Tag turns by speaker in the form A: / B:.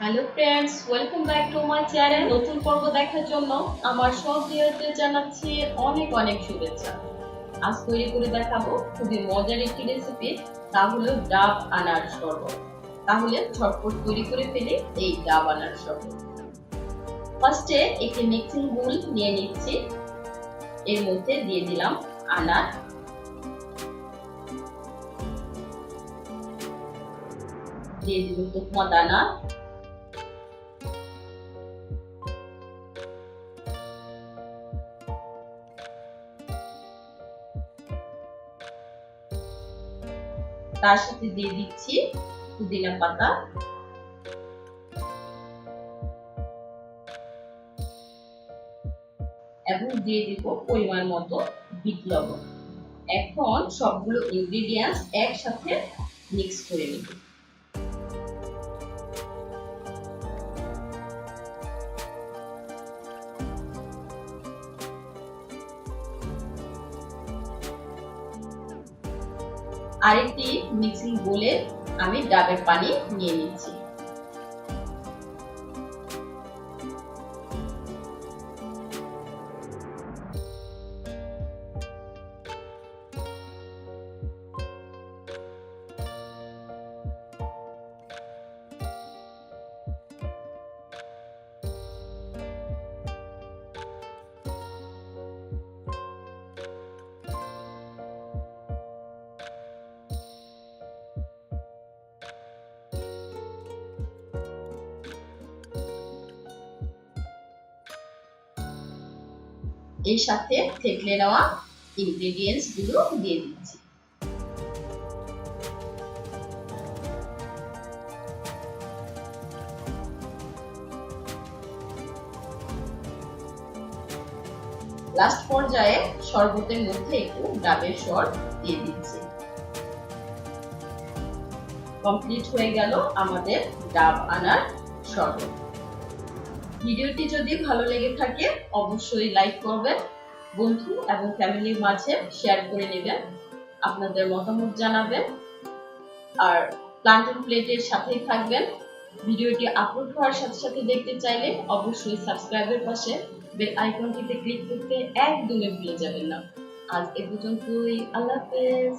A: Hello friends, welcome back to my channel. নতুন পর্ব দেখার জন্য আমার সব ভিউয়ারদের জানাচ্ছি অনেক অনেক শুভেচ্ছা। আজ তৈরি করে দেখাবো খুবই মজার একটি রেসিপি, তা হলো ডাব আনার শরবত। তাহলে ঝটপট তৈরি করে ফেলি এই ডাব আনার শরবত। ফার্স্টে একটি মিক্সিং বোল নিয়ে নিচ্ছি। এর মধ্যে দিয়ে দিলাম আনার, দিয়ে দিব তুকমা দানা, তার সাথে দিয়ে দিচ্ছি পুদিনা পাতা, এবং দিয়ে দিব পরিমাণ মতো বিট লবণ। এখন সবগুলো ইনগ্রেডিয়েন্টস একসাথে মিক্স করে নেব। আরেকটি মিক্সিং বোলে আমি ডাবের পানি নিয়ে নিচ্ছি। এর সাথে থেতলে নেওয়া ইনগ্রেডিয়েন্টস গুলো দিয়ে দিচ্ছি। লাস্ট পর্যায়ে শরবতের মধ্যে একটু ডাবের সর দিয়ে দিচ্ছি। কমপ্লিট হয়ে গেল আমাদের ডাব আনার শরবত। ভিডিওটি যদি ভালো লেগে থাকে অবশ্যই লাইক করবেন, বন্ধু এবং ফ্যামিলির মাঝে শেয়ার করে নেবেন, আপনাদের মতামত জানাবেন, আর প্লান্টেড প্লেটের সাথেই থাকবেন। ভিডিওটি আপলোড হওয়ার সাথে সাথে দেখতে চাইলে অবশ্যই সাবস্ক্রাইবের পাশে বেল আইকনটিতে ক্লিক করতে একদমই ভুলে যাবেন না। আজ এ পর্যন্তই, আল্লাহ হাফেজ।